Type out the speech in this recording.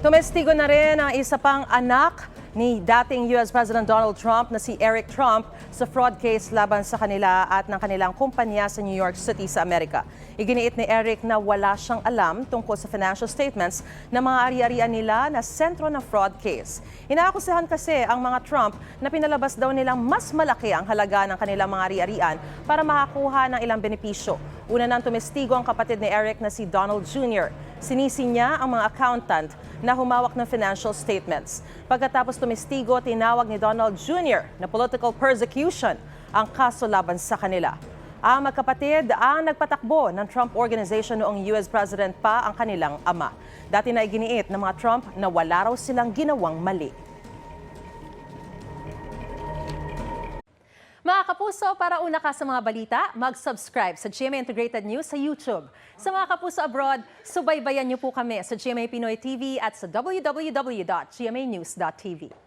Tumestigo na rin ang isa pang anak ni dating US President Donald Trump na si Eric Trump sa fraud case laban sa kanila at ng kanilang kumpanya sa New York City sa Amerika. Iginiit ni Eric na wala siyang alam tungkol sa financial statements ng mga ari-arian nila na sentro ng fraud case. Inaakusahan kasi ang mga Trump na pinalabas daw nilang mas malaki ang halaga ng kanilang mga ari-arian para makakuha ng ilang benepisyo. Una nang tumestigo ang kapatid ni Eric na si Donald Jr. Sinisi niya ang mga accountant na humawak ng financial statements. Pagkatapos tumestigo, tinawag ni Donald Jr. na political persecution ang kaso laban sa kanila. Ang magkapatid ang nagpatakbo ng Trump Organization noong US President pa ang kanilang ama. Dati na iginiit ng mga Trump na wala raw silang ginawang mali. Mga kapuso, para una ka sa mga balita, mag-subscribe sa GMA Integrated News sa YouTube. Sa mga kapuso abroad, subaybayan niyo po kami sa GMA Pinoy TV at sa www.gmanews.tv.